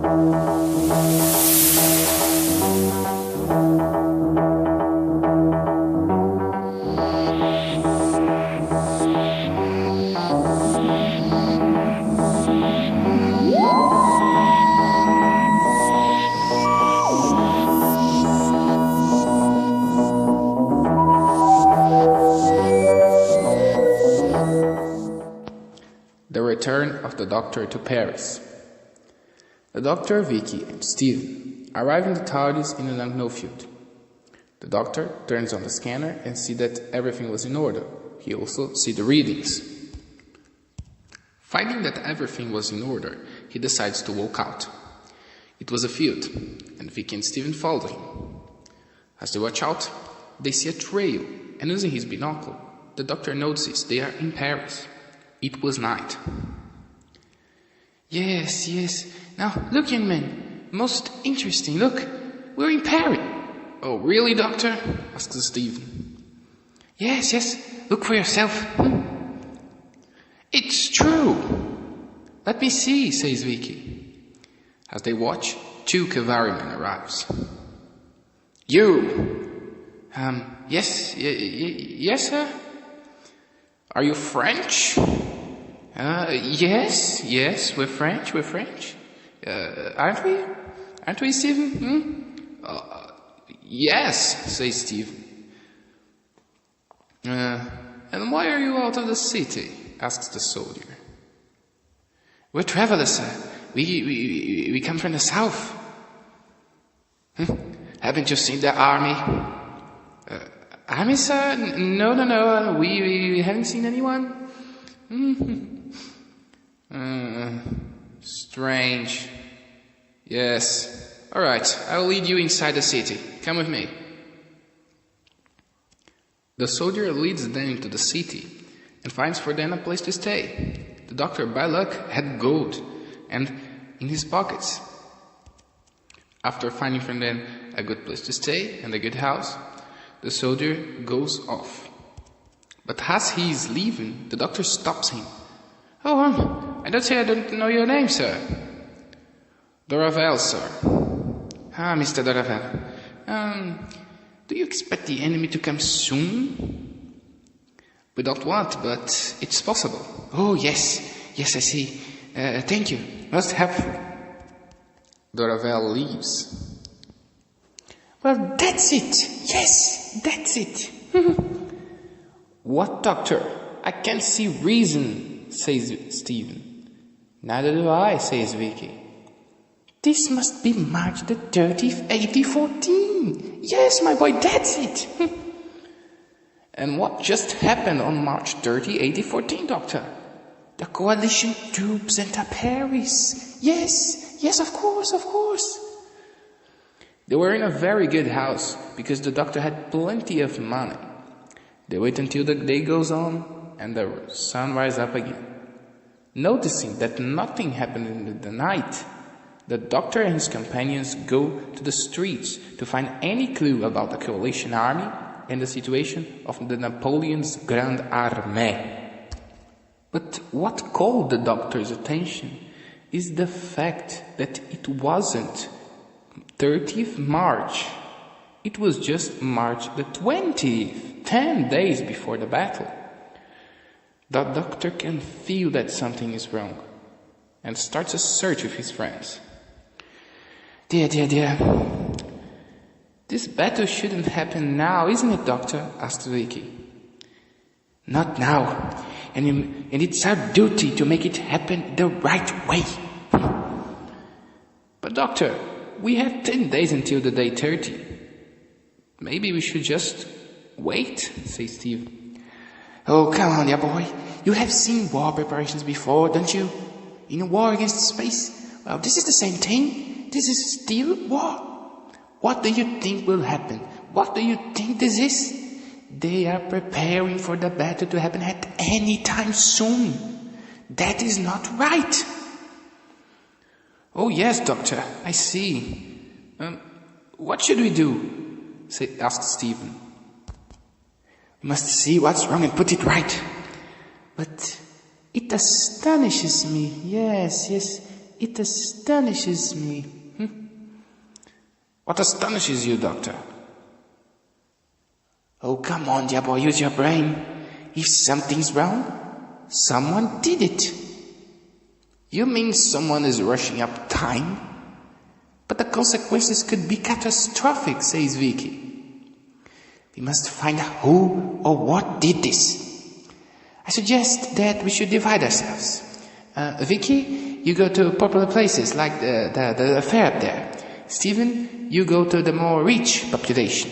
The return of the doctor to Paris. The doctor, Vicki and Steven arrive in the TARDIS in the Langnau-field. The doctor turns on the scanner and sees that everything was in order. He also sees the readings. Finding that everything was in order, he decides to walk out. It was a field, and Vicki and Steven follow him. As they watch out, they see a trail, and using his binocle, the doctor notices they are in Paris. It was night. Yes. Now, look, young man. Most interesting. Look, we're in Paris. Oh, really, doctor? asks Steven. Yes. Look for yourself. It's true. Let me see, says Vicki. As they watch, 2 cavalrymen arrives. You. Yes, sir? Are you French? Yes, we're French. Aren't we, Steven? Yes, says Steven. And why are you out of the city? asks the soldier. We're travelers, sir. We come from the south. Haven't you seen the army? Army, sir? No. We haven't seen anyone. Strange. Yes. All right, I'll lead you inside the city. Come with me. The soldier leads them into the city and finds for them a place to stay. The doctor, by luck, had gold and in his pockets. After finding for them a good place to stay and a good house, the soldier goes off. But as he is leaving, the doctor stops him. Oh, I don't know your name, sir. Doravel, sir. Mr. Doravel. Do you expect the enemy to come soon? We don't want, but it's possible. Oh, yes, I see. Thank you. Most helpful. Doravel leaves. Well, that's it. Yes, that's it. What, doctor? I can't see reason, says Steven. Neither do I, says Vicki. This must be March the 30th, 1814. Yes, my boy, that's it. And what just happened on March 30, 1814, doctor? The coalition troops enter Paris. Yes, of course. They were in a very good house because the doctor had plenty of money. They wait until the day goes on and the sun rises up again. Noticing that nothing happened in the night, the doctor and his companions go to the streets to find any clue about the coalition army and the situation of the Napoleon's Grande Armée. But what called the doctor's attention is the fact that it wasn't 30th March. It was just March the 20th, 10 days before the battle. The doctor can feel that something is wrong and starts a search with his friends. Dear. This battle shouldn't happen now, isn't it, doctor? asked Vicki. Not now. And it's our duty to make it happen the right way. But doctor, we have 10 days until the day 30. Maybe we should just wait, says Steve. Oh, come on, dear boy. You have seen war preparations before, don't you? In a war against space. Well, this is the same thing. This is still war. What do you think will happen? What do you think this is? They are preparing for the battle to happen at any time soon. That is not right. Oh, yes, doctor, I see. What should we do? asked Stephen. We must see what's wrong and put it right. But it astonishes me. Yes. it astonishes me. What astonishes you, Doctor? Oh, come on, dear boy, use your brain. If something's wrong, someone did it. You mean someone is rushing up time? But the consequences could be catastrophic, says Vicki. We must find out who or what did this. I suggest that we should divide ourselves. Vicki, you go to popular places like the fair up there. Steven, you go to the more rich population.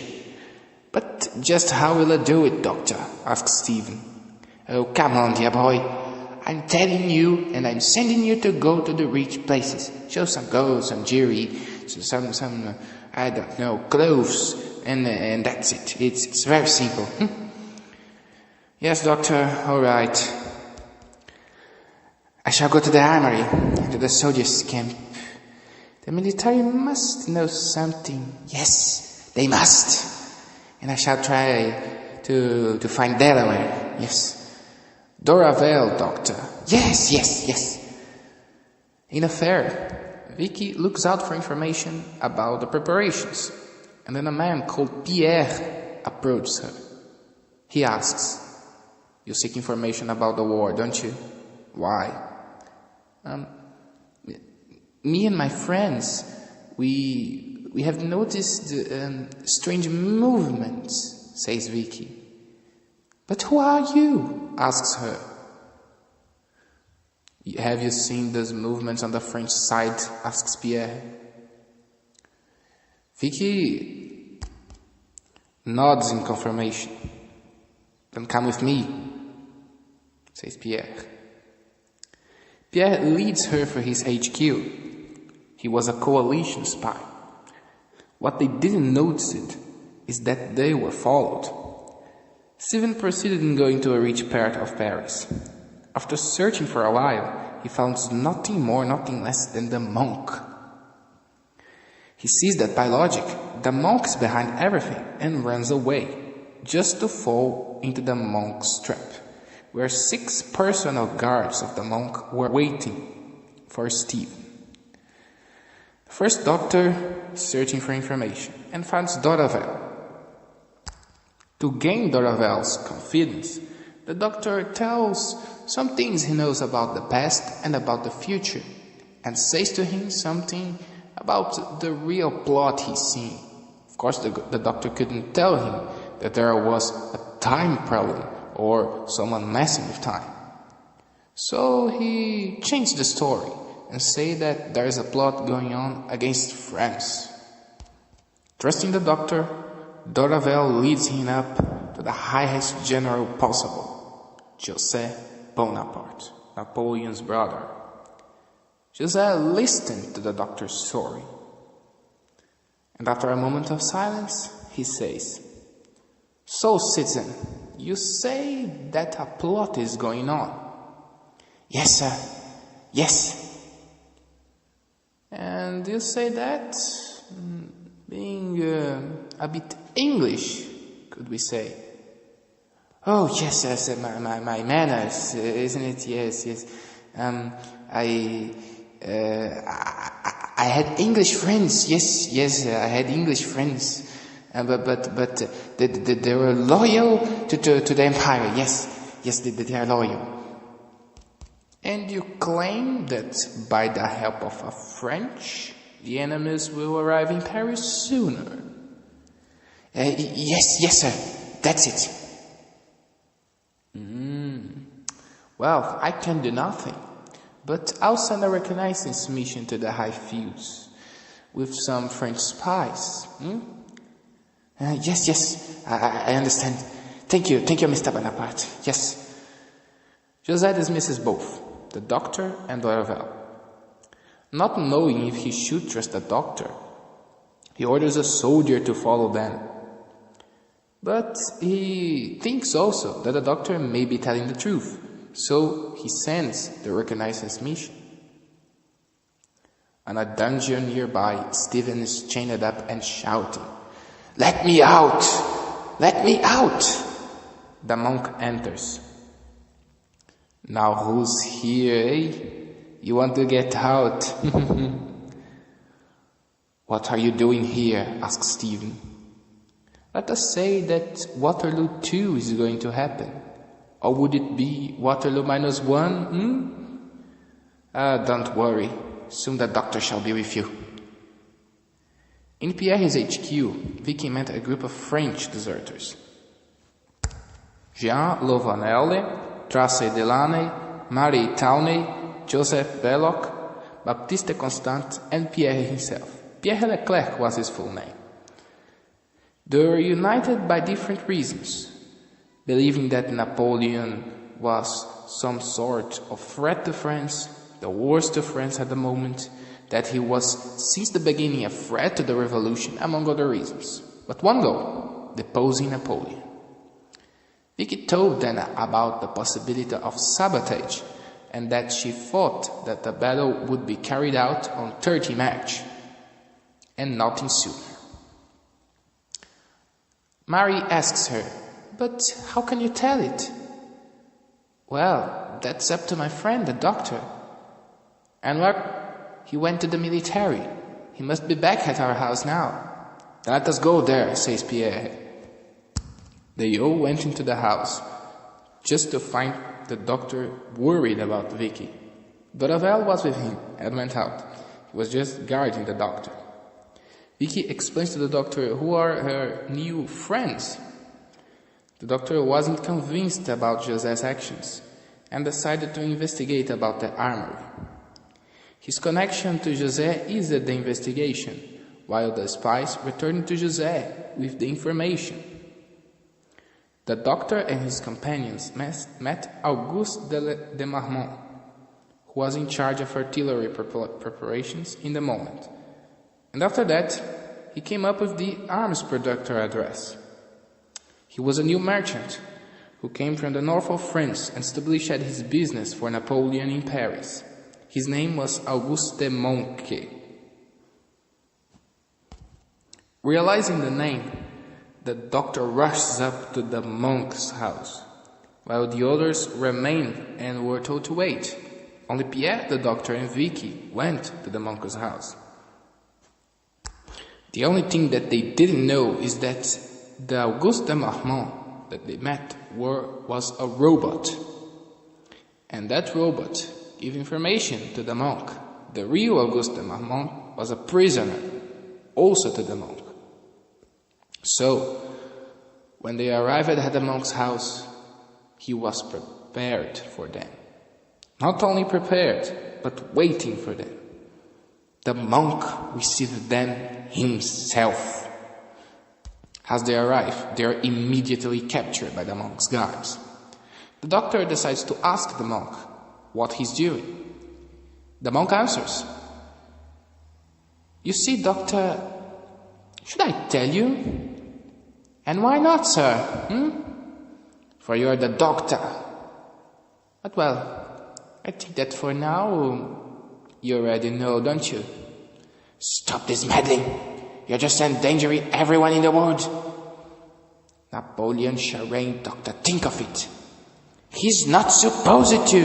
But just how will I do it, Doctor? Asked Steven. Oh, come on, dear boy. I'm telling you, and I'm sending you to go to the rich places. Show some gold, some jewelry, some I don't know, clothes, and that's it. It's very simple. Yes, Doctor, all right. I shall go to the armory, to the soldiers' camp. The military must know something. Yes, they must. And I shall try to find Delaware. Yes. Doravale, Doctor. Yes. In a fair, Vicki looks out for information about the preparations, and then a man called Pierre approaches her. He asks, "You seek information about the war, don't you? Why?" Me and my friends, we have noticed strange movements, says Vicki. But who are you? Asks her. Have you seen those movements on the French side? Asks Pierre. Vicki nods in confirmation. Then come with me, says Pierre. Pierre leads her for his HQ. He was a coalition spy. What they didn't notice is that they were followed. Steven proceeded in going to a rich part of Paris. After searching for a while, he found nothing more, nothing less than the monk. He sees that by logic, the monk is behind everything and runs away, just to fall into the monk's trap, where 6 personal guards of the monk were waiting for Steve. The first doctor is searching for information and finds Doravale. To gain Doravale's confidence, the doctor tells some things he knows about the past and about the future, and says to him something about the real plot he's seeing. Of course, the doctor couldn't tell him that there was a time problem or someone messing with time. So he changed the story and said that there is a plot going on against France. Trusting the doctor, Doravale leads him up to the highest general possible, José Bonaparte, Napoleon's brother. José listened to the doctor's story, and after a moment of silence, he says, "So, citizen, you say that a plot is going on?" "Yes, sir. Yes." "And you say that, being a bit English, could we say?" "Oh, yes, sir, my manners, isn't it? Yes. I had English friends. Yes, I had English friends. But they were loyal to the empire. Yes, they are loyal." "And you claim that by the help of a French, the enemies will arrive in Paris sooner?" Yes, sir. That's it." Well, I can do nothing, but I'll send a reconnaissance mission to the high fields with some French spies. Yes, I understand. Thank you, Mr. Bonaparte. Yes. José dismisses both, the doctor and Doravale. Not knowing if he should trust the doctor, he orders a soldier to follow them. But he thinks also that the doctor may be telling the truth, so he sends the reconnaissance mission. In a dungeon nearby, Steven is chained up and shouting, "Let me out! Let me out!" The monk enters. "Now who's here, eh? You want to get out? What are you doing here? Asked Steven. Let us say that Waterloo 2 is going to happen. Or would it be Waterloo -1? Don't worry. Soon the doctor shall be with you. In Pierre's HQ, Vicki met a group of French deserters. Jean Lovanelle, Tracy Delaney, Marie Towney, Joseph Belloc, Baptiste Constant, and Pierre himself. Pierre Leclerc was his full name. They were united by different reasons, believing that Napoleon was some sort of threat to France, the worst to France at the moment, that he was since the beginning a threat to the revolution, among other reasons. But one goal, deposing Napoleon. Vicki told them about the possibility of sabotage and that she thought that the battle would be carried out on 30 March and nothing sooner. Marie asks her, "But how can you tell it?" "Well, that's up to my friend, the doctor." "And what?" "He went to the military. He must be back at our house now." "Then let us go there," says Pierre. They all went into the house, just to find the doctor worried about Vicki. But Ravel was with him and went out. He was just guarding the doctor. Vicki explains to the doctor who are her new friends. The doctor wasn't convinced about José's actions and decided to investigate about the armory. His connection to José eased the investigation, while the spies returned to José with the information. The doctor and his companions met Auguste de Marmont, who was in charge of artillery preparations in the moment. And after that, he came up with the arms producer address. He was a new merchant who came from the north of France and established his business for Napoleon in Paris. His name was Auguste de Monque. Realizing the name, the doctor rushes up to the monk's house, while the others remained and were told to wait. Only Pierre, the doctor, and Vicki went to the monk's house. The only thing that they didn't know is that the Auguste de Marmont that they met was a robot. And that robot gave information to the monk. The real Auguste de Marmont was a prisoner, also to the monk. So, when they arrived at the monk's house, he was prepared for them. Not only prepared, but waiting for them. The monk received them himself. As they arrive, they are immediately captured by the monk's guards. The doctor decides to ask the monk what he's doing. The monk answers, "You see, doctor, should I tell you?" "And why not, sir? For you are the doctor." "But well, I think that for now, you already know, don't you?" "Stop this meddling. You're just endangering everyone in the world." "Napoleon Charrain, doctor, think of it." "He's not supposed to,"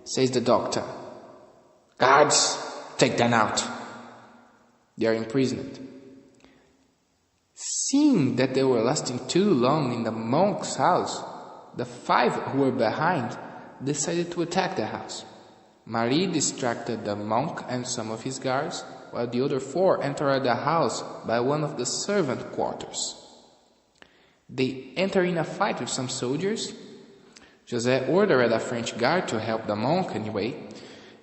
says the doctor. "Guards, take them out." They are imprisoned. Seeing that they were lasting too long in the monk's house, the 5 who were behind decided to attack the house. Marie distracted the monk and some of his guards, while the other 4 entered the house by one of the servant quarters. They enter in a fight with some soldiers. José ordered a French guard to help the monk anyway,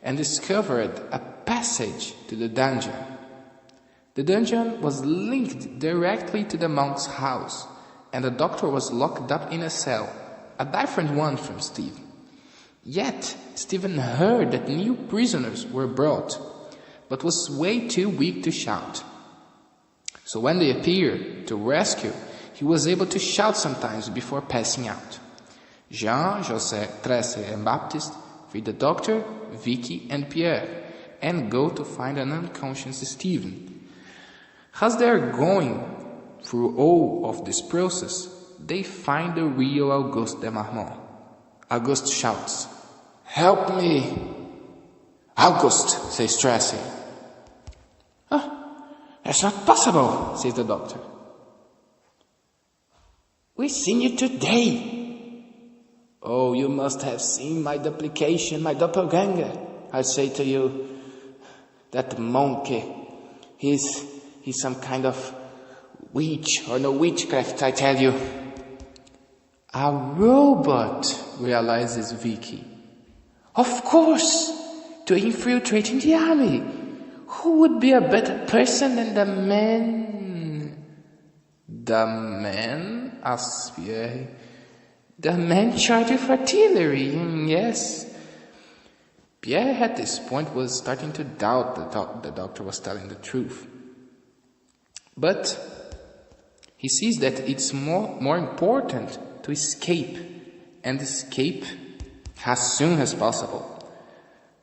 and discovered a passage to the dungeon. The dungeon was linked directly to the monk's house, and the doctor was locked up in a cell, a different one from Steven. Yet, Steven heard that new prisoners were brought, but was way too weak to shout. So when they appeared to rescue, he was able to shout sometimes before passing out. Jean, José, Tracy, and Baptiste feed the doctor, Vicki, and Pierre, and go to find an unconscious Steven. As they are going through all of this process, they find the real Auguste de Marmont. Auguste shouts, "Help me!" August, says Tracy. Oh, that's not possible, says the doctor. We've seen you today. Oh, you must have seen my duplication, my doppelganger. I say to you, that monkey, he's some kind of witch, or no witchcraft, I tell you. A robot, realizes Vicki. Of course, to infiltrate in the army. Who would be a better person than the man? The man? Asks Pierre. The man charged with artillery, yes. Pierre at this point was starting to doubt the doctor was telling the truth. But he sees that it's more important to escape, and escape as soon as possible.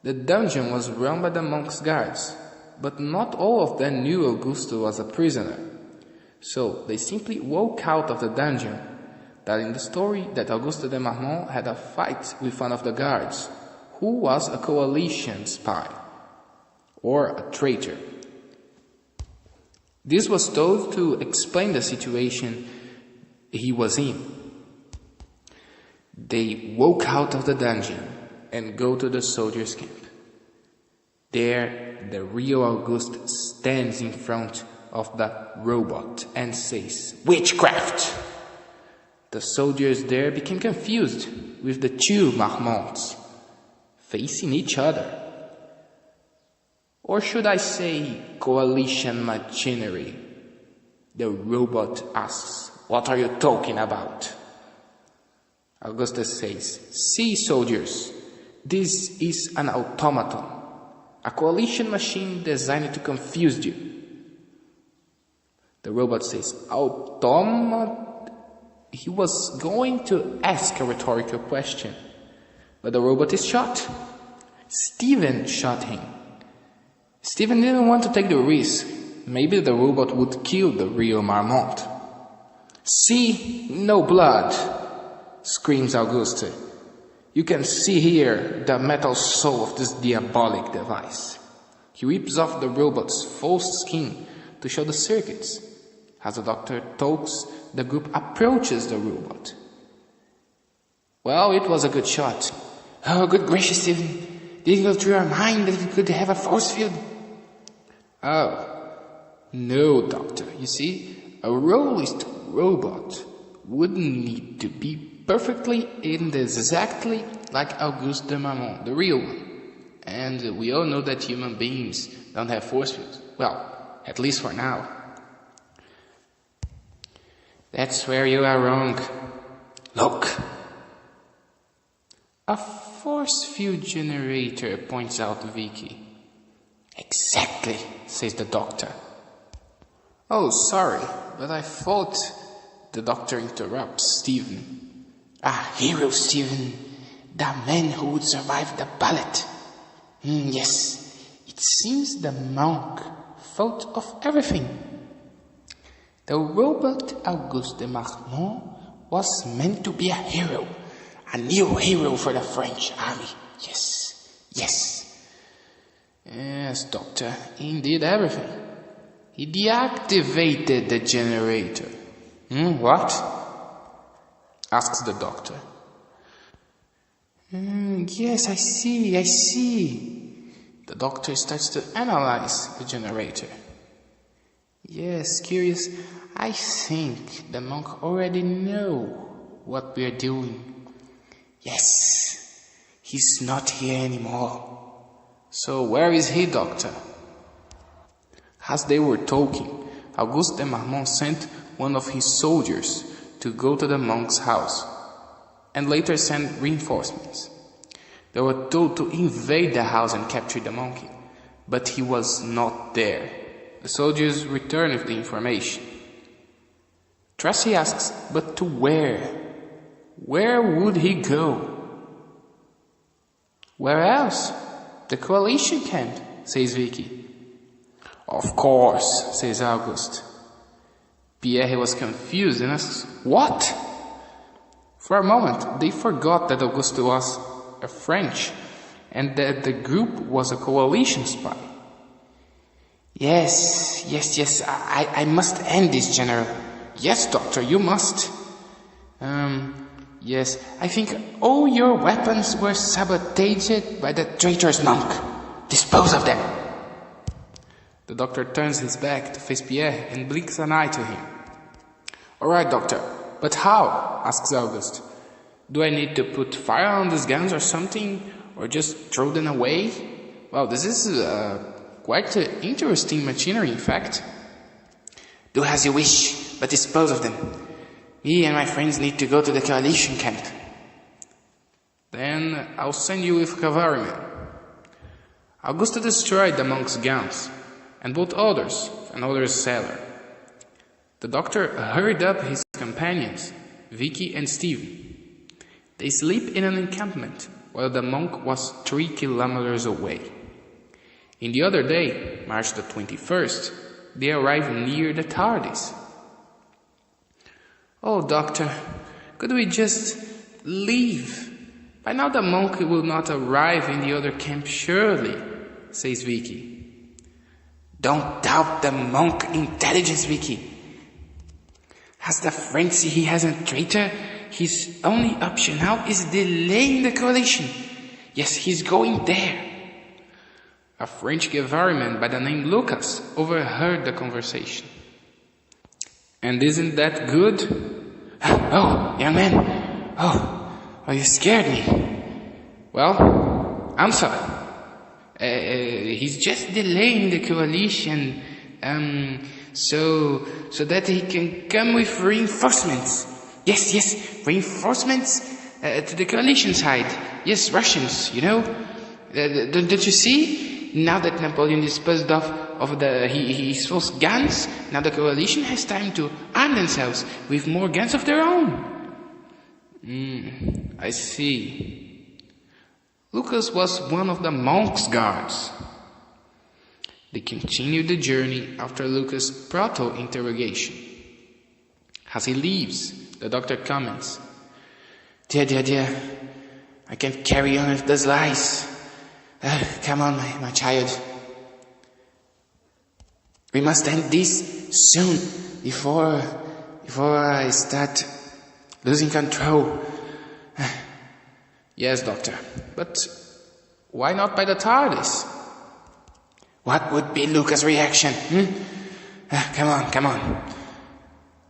The dungeon was run by the monks' guards, but not all of them knew Augusto was a prisoner. So they simply walk out of the dungeon, telling the story that Augusto de Marmont had a fight with one of the guards, who was a coalition spy, or a traitor. This was told to explain the situation he was in. They walk out of the dungeon and go to the soldiers' camp. There, the real Auguste stands in front of the robot and says, "Witchcraft!" The soldiers there became confused with the two Marmonts facing each other. Or should I say, coalition machinery? The robot asks, "What are you talking about?" Augustus says, "See, soldiers, this is an automaton, a coalition machine designed to confuse you." The robot says, "Automat?" He was going to ask a rhetorical question, but the robot is shot. Steven shot him. Steven didn't want to take the risk. Maybe the robot would kill the real Marmont. "See, no blood," screams Auguste. "You can see here the metal soul of this diabolic device." He rips off the robot's false skin to show the circuits. As the doctor talks, the group approaches the robot. "Well, it was a good shot." "Oh, good gracious, Steven. Did it go through your mind that we could have a force field?" "Oh, no, doctor. You see, a rollist robot wouldn't need to be perfectly and exactly like Auguste de Marmont, the real one. And we all know that human beings don't have force fields. Well, at least for now." "That's where you are wrong. Look." "A force field generator," points out Vicki. "Exactly," says the doctor. "Oh, sorry, but I thought..." The doctor interrupts Steven. "A hero, Steven. The man who would survive the bullet. Yes, it seems the monk thought of everything. The robot Auguste de Marmont was meant to be a hero. A new hero for the French army. Yes, yes." "Yes, doctor, he did everything. He deactivated the generator." "What?" asks the doctor. Yes, I see. The doctor starts to analyze the generator. Yes, curious. I think the monk already know what we are doing. Yes, he's not here anymore. So where is he, doctor? As they were talking, Auguste de Marmont sent one of his soldiers to go to the monk's house, and later send reinforcements. They were told to invade the house and capture the monkey, but he was not there. The soldiers return with the information. Tracy asks, but to where? Where would he go? Where else? The coalition camp, says Vicki. Of course, says Auguste. Pierre was confused and asks, what? For a moment, they forgot that Auguste was a French and that the group was a coalition spy. Yes, I must end this, General. Yes, Doctor, you must. Yes, I think all your weapons were sabotaged by the traitorous monk. Dispose of them. The doctor turns his back to face Pierre and blinks an eye to him. All right, Doctor, but how? Asks August. Do I need to put fire on these guns or something, or just throw them away? Well, this is quite interesting machinery, in fact. Do as you wish, but dispose of them. Me and my friends need to go to the coalition camp. Then I'll send you with cavalrymen. Augusta destroyed the monk's guns, and both others, another cellar. The doctor hurried up his companions, Vicki and Steven. They sleep in an encampment, while the monk was 3 kilometers away. In the other day, March the 21st, they arrived near the TARDIS. Oh, Doctor, could we just leave? By now the monk will not arrive in the other camp, surely, says Vicki. Don't doubt the monk intelligence, Vicki. As the French see he has a traitor, his only option now is delaying the coalition. Yes, he's going there. A French cavalryman by the name Lucas overheard the conversation. And isn't that good? Oh, young man. Oh, you scared me. Well, answer. He's just delaying the coalition, so that he can come with reinforcements. Yes, reinforcements to the coalition side. Yes, Russians, you know. Don't you see? Now that Napoleon disposed of his false guns, now the coalition has time to arm themselves with more guns of their own. I see. Lucas was one of the monk's guards. They continued the journey after Lucas' proto-interrogation. As he leaves, the doctor comments, Dear, I can't carry on with those lies. Come on, my child. We must end this soon, before I start losing control. Yes, Doctor, but why not by the TARDIS? What would be Lucas' reaction? Come on.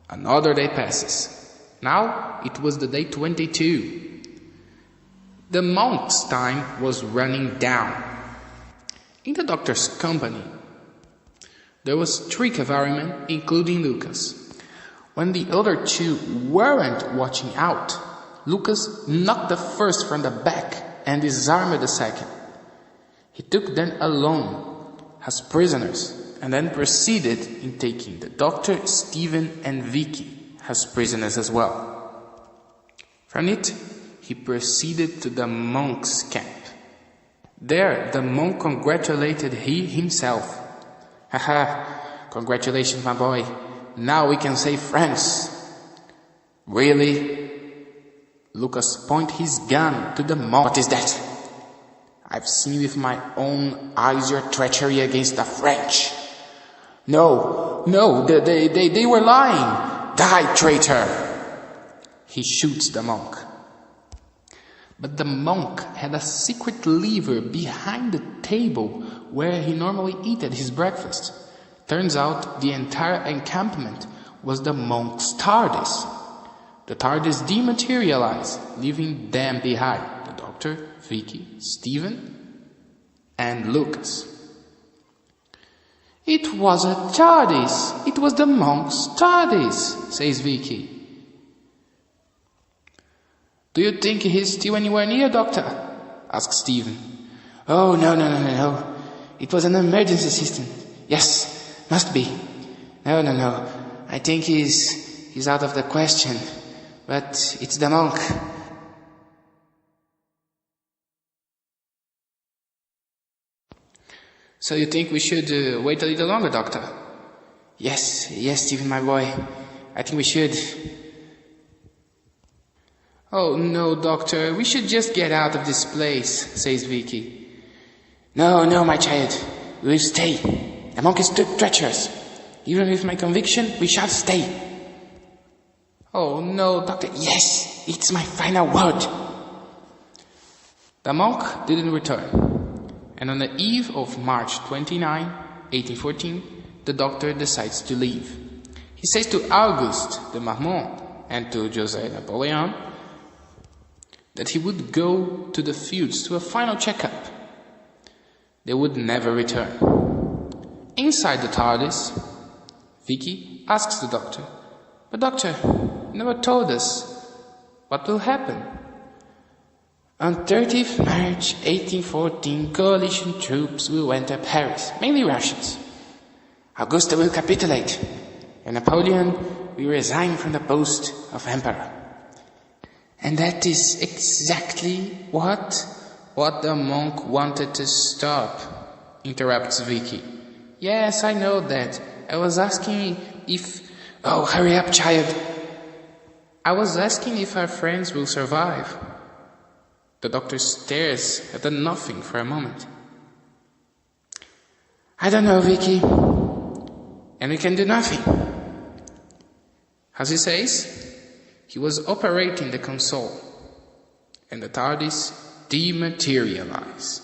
Another day passes. Now it was the day 22. The monk's time was running down. In the doctor's company, there was 3 cavalrymen, including Lucas. When the other 2 weren't watching out, Lucas knocked the first from the back and disarmed the second. He took them alone as prisoners and then proceeded in taking the doctor, Steven, and Vicki as prisoners as well. From it, he proceeded to the monk's camp. There, the monk congratulated himself. Haha, congratulations, my boy. Now we can save France. Really? Lucas pointed his gun to the monk. What is that? I've seen with my own eyes your treachery against the French. No, they were lying. Die, traitor! He shoots the monk. But the monk had a secret lever behind the table where he normally ate his breakfast. Turns out the entire encampment was the monk's TARDIS. The TARDIS dematerialized, leaving them behind, the doctor, Vicki, Steven, and Lucas. It was a TARDIS. It was the monk's TARDIS, says Vicki. Do you think he's still anywhere near, Doctor? asks Steven. Oh, no. It was an emergency system. Yes, must be. No. I think he's out of the question. But it's the monk. So you think we should wait a little longer, Doctor? Yes, Steven, my boy. I think we should. Oh no, Doctor, we should just get out of this place, says Vicki. No, no, my child. We will stay. The monk is too treacherous. Even with my conviction, we shall stay. Oh no, Doctor. Yes, it's my final word. The monk didn't return. And on the eve of March 29, 1814, the doctor decides to leave. He says to Auguste de Marmont and to José Napoleon that he would go to the fields to a final checkup. They would never return. Inside the TARDIS, Vicki asks the doctor, "But doctor, you never told us what will happen." On 30th March 1814, coalition troops will enter Paris, mainly Russians. Auguste will capitulate, and Napoleon will resign from the post of emperor. And that is exactly what the monk wanted to stop, interrupts Vicki. Yes, I know that. I was asking if... Oh, hurry up, child. I was asking if our friends will survive. The doctor stares at the nothing for a moment. I don't know, Vicki. And we can do nothing. As he says, he was operating the console, and the TARDIS dematerialized.